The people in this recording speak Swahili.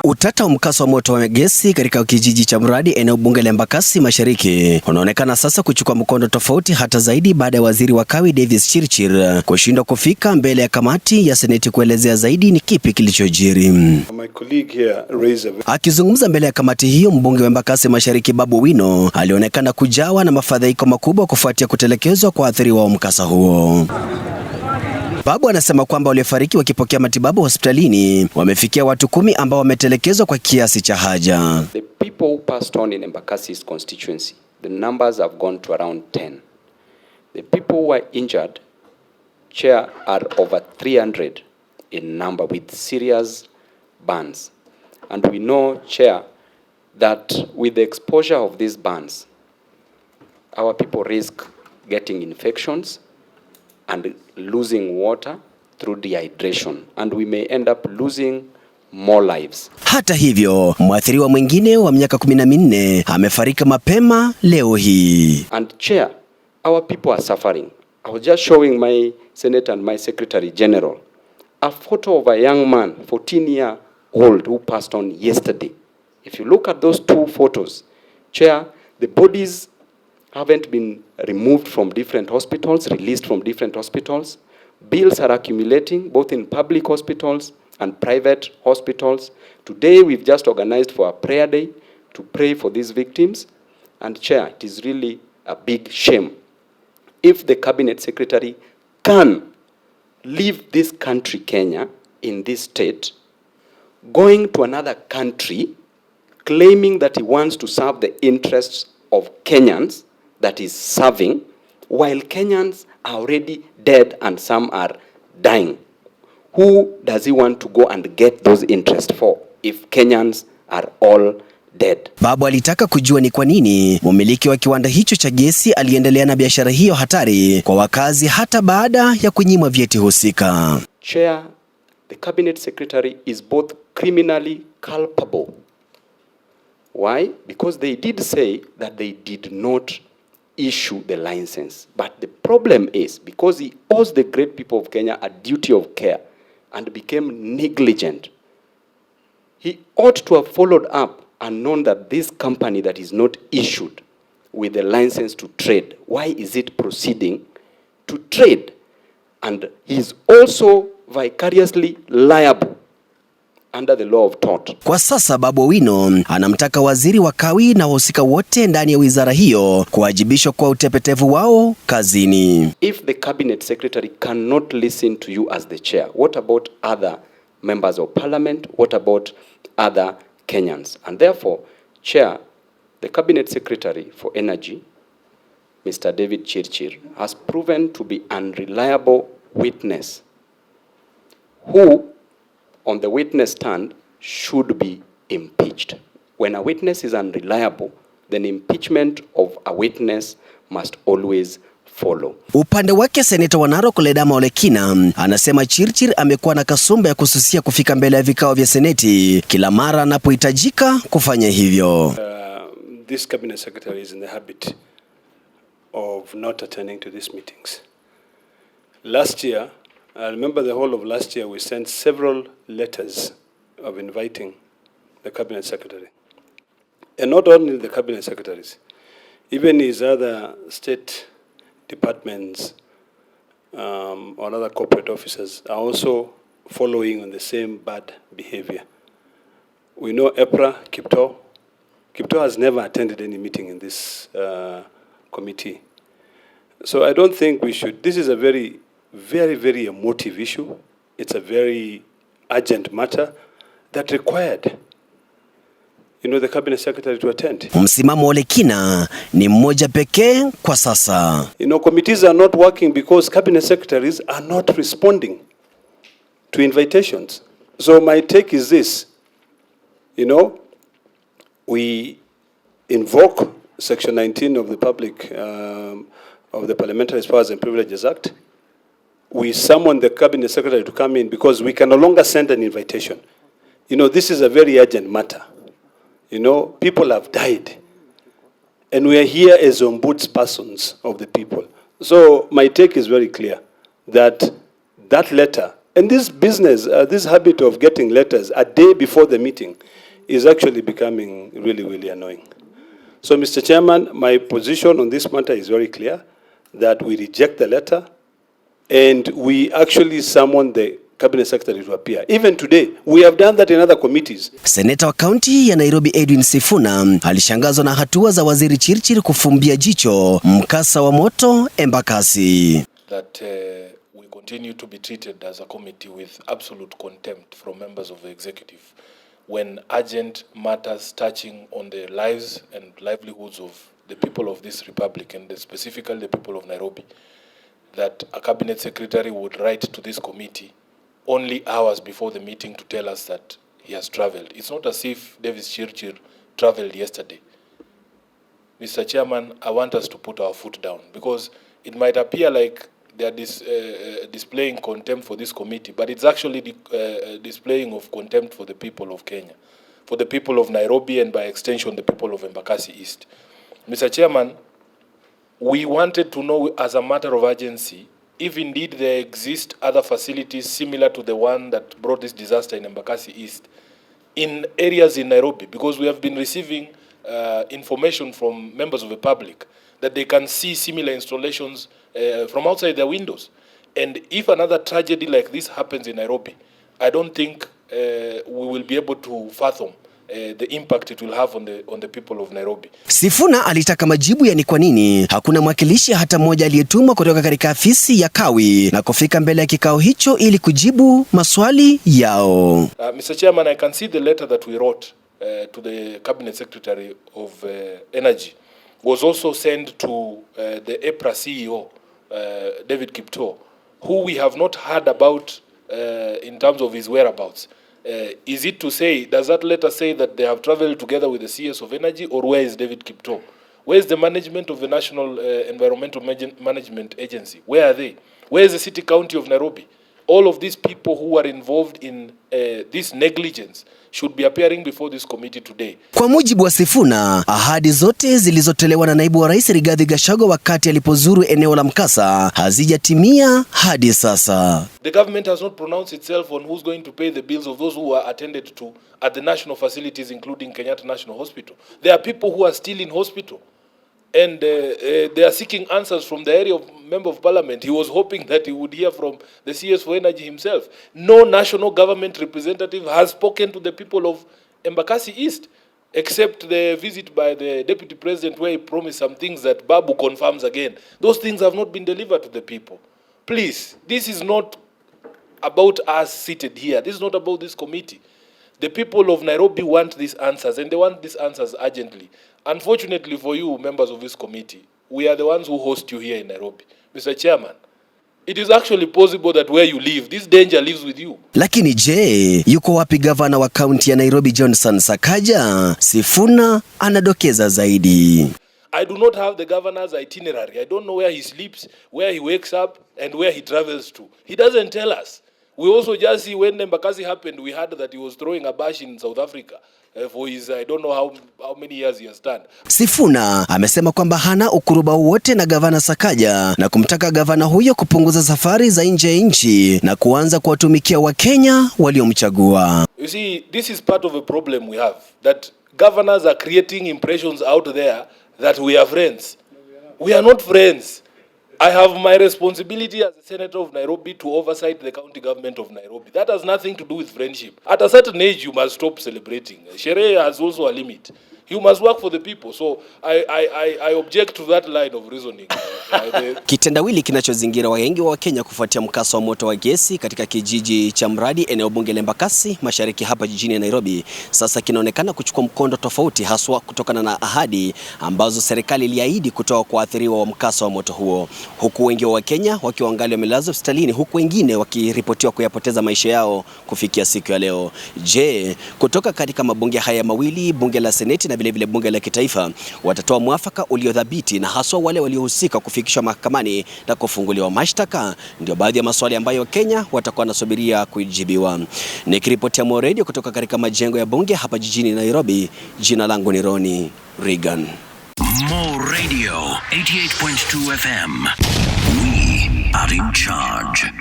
Utata wa mkasa wa moto wa gesi katika kijiji cha Mradi eneo bunge la Embakasi Mashariki unaonekana sasa kuchukua mkondo tofauti hata zaidi baada ya waziri wa kawi Davis Chirchir kushindwa kufika mbele ya kamati ya seneti kuelezea zaidi ni kipi kilichojiri. Akizungumza mbele ya kamati hiyo, mbunge wa Embakasi Mashariki Babu Wino alionekana kujawa na mafadhaiko makubwa kufuatia kutelekezwa kwa athiriwa wa mkasa huo. Babu anasema kwamba waliofariki wakipokea matibabu hospitalini wamefikia watu 10 ambao wametelekezwa kwa kiasi cha haja. The people who passed on in Embakasi's constituency, the numbers have gone to around 10. The people who were injured, Chair, are over 300 in number with serious burns. And we know, Chair, that with the exposure of these burns, our people risk getting infections and losing water through dehydration, and we may end up losing more lives. Hata hivyo, mwathiriwa mwingine wa miaka 14 amefariki mapema leo hii. And Chair, our people are suffering. I was just showing my Senate and my Secretary General a photo of a young man, 14-year-old, who passed on yesterday. If you look at those two photos, Chair, the bodies haven't been removed from different hospitals, released from different hospitals. Bills are accumulating both in public hospitals and private hospitals. Today we've just organized for a prayer day to pray for these victims. And Chair, it is really a big shame if the Cabinet Secretary can leave this country, Kenya, in this state, going to another country, claiming that he wants to serve the interests of Kenyans, that is serving, while Kenyans are already dead and some are dying. Who does he want to go and get those interests for if Kenyans are all dead? Babu alitaka kujua ni kwa nini mmiliki wa kiwanda hicho cha gesi aliendelea na biashara hiyo hatari kwa wakazi hata baada ya kunyimwa vyeti husika. Chair, the Cabinet Secretary is both criminally culpable. Why? Because they did say that they did not issue the license. But the problem is, because he owes the great people of Kenya a duty of care and became negligent, he ought to have followed up and known that this company that is not issued with the license to trade, why is it proceeding to trade? And he is also vicariously liable under the law of tort. Kwa sasa Babu Wino anamtaka waziri wa kawi na wahusika wote ndani ya wizara hiyo kuwajibishwa kwa utepetevu wao kazini. If the Cabinet Secretary cannot listen to you as the chair, what about other members of parliament? What about other Kenyans? And therefore, Chair, the Cabinet Secretary for Energy, Mr. David Chirchir, has proven to be unreliable witness who on the witness stand should be impeached. When a witness is unreliable, then impeachment of a witness must always follow. Upande wake Seneta wa Narok Ledama Olekina anasema Chirchir amekuwa na kasumba ya kususia kufika mbele ya vikao vya seneti kila mara anapohitajika kufanya hivyo. This cabinet secretary is in the habit of not attending to these meetings. Last year, I remember the whole of last year, we sent several letters of inviting the cabinet secretary. And not only the cabinet secretaries, even his other state departments or other corporate officers are also following on the same bad behavior. We know EPRA, Kipto has never attended any meeting in this committee. So I don't think we should, this is a very emotive issue. It's a very urgent matter that required, the cabinet secretary to attend. Msimamo wa Olekina ni mmoja pekee kwa sasa. Committees are not working because cabinet secretaries are not responding to invitations. So my take is this, we invoke Section 19 of the of the Parliamentary Powers and Privileges Act. We summon the cabinet secretary to come in because we can no longer send an invitation. This is a very urgent matter. People have died. And we are here as ombudspersons of the people. So my take is very clear that letter, And this business, this habit of getting letters a day before the meeting is actually becoming really, really annoying. So, Mr. Chairman, my position on this matter is very clear, that we reject the letter and we actually summon the Cabinet Secretary to appear. Even today, we have done that in other committees. Seneta wa kaunti ya Nairobi Edwin Sifuna alishangazwa na hatua za Waziri Chirchir kufumbia jicho mkasa wa moto Embakasi. That we continue to be treated as a committee with absolute contempt from members of the executive when urgent matters touching on the lives and livelihoods of the people of this republic, and specifically the people of Nairobi, that a cabinet secretary would write to this committee only hours before the meeting to tell us that he has traveled. It's not as if Davis Chirchir traveled yesterday. Mr. Chairman, I want us to put our foot down, because it might appear like they are displaying contempt for this committee, but it's actually displaying of contempt for the people of Kenya, for the people of Nairobi, and by extension the people of Embakasi East. Mr. Chairman, we wanted to know, as a matter of urgency, if indeed there exist other facilities similar to the one that brought this disaster in Embakasi East in areas in Nairobi, because we have been receiving information from members of the public that they can see similar installations from outside their windows. And if another tragedy like this happens in Nairobi, I don't think we will be able to fathom the impact it will have on the people of Nairobi. Sifuna alitaka majibu ya ni kwa nini hakuna mwakilishi hata mmoja aliyetumwa kutoka katika afisi ya Kawi na kufika mbele ya kikao hicho ili kujibu maswali yao. Mr. Chairman, I can see the letter that we wrote to the Cabinet Secretary of Energy was also sent to the EPRA CEO, David Kipto, who we have not heard about in terms of his whereabouts. Is it to say, does that letter say that they have traveled together with the CS of Energy, or where is David Kipto? Where is the management of the National Environmental Management Agency? Where are they? Where is the City County of Nairobi? All of these people who are involved in this negligence should be appearing before this committee today. Kwa mujibu wa Sifuna, ahadi zote zilizotolewa na naibu wa rais Rigathi Gachagua wakati alipozuru eneo la mkasa hazijatimia hadi sasa. The government has not pronounced itself on who's going to pay the bills of those who are attended to at the national facilities, including Kenyatta National Hospital. There are people who are still in hospital, and they are seeking answers from the area of Member of Parliament. He was hoping that he would hear from the CS for Energy himself. No national government representative has spoken to the people of Embakasi East, except the visit by the Deputy President where he promised some things that Babu confirms again. Those things have not been delivered to the people. Please, this is not about us seated here. This is not about this committee. The people of Nairobi want these answers, and they want these answers urgently. Unfortunately for you, members of this committee, we are the ones who host you here in Nairobi. Mr. Chairman, it is actually possible that where you live, this danger lives with you. Lakini je, yuko wapi gavana wa kaunti ya Nairobi Johnson Sakaja? Sifuna anadokeza zaidi. I do not have the governor's itinerary. I don't know where he sleeps, where he wakes up, and where he travels to. He doesn't tell us. We also just see when Embakasi happened, we heard that he was throwing a bash in South Africa for his, I don't know how many years he has done. Sifuna amesema kwamba hana ukuruba wote na gavana Sakaja na kumtaka gavana huyo kupunguza safari za nje ya nchi na kuanza kuwatumikia Wakenya waliomchagua. You see, this is part of a problem we have, that governors are creating impressions out there that we are friends. We are not friends. I have my responsibility as a senator of Nairobi to oversight the county government of Nairobi. That has nothing to do with friendship. At a certain age, you must stop celebrating. Sherehe has also a limit. You must work for the people. So I object to that line of reasoning. Kitendawili kinachozingira wengi wa Kenya kufuatia mkasa wa moto wa gesi katika kijiji cha Mradi eneo bunge la Embakasi mashariki hapa jijini Nairobi sasa kinaonekana kuchukua mkondo tofauti, haswa kutokana na ahadi ambazo serikali iliahidi kutoa kwa waathiriwa wa mkasa wa moto huo, huku wengi wa Kenya wakiwa angali wamelazwa hospitalini, huku wengine wakiripotiwa kuyapoteza maisha yao kufikia siku ya leo. Je, kutoka katika mabunge haya mawili, bunge la Seneti na vile vile bunge la kitaifa, watatoa mwafaka uliodhabiti na haswa wale waliohusika kufikishwa mahakamani na kufunguliwa mashtaka? Ndio baadhi ya maswali ambayo Kenya watakuwa nasubiria kujibiwa. Nikiripotia Mo Radio kutoka katika majengo ya bunge hapa jijini Nairobi, jina langu ni Ronnie Regan. Mo Radio 88.2 FM. We are in charge.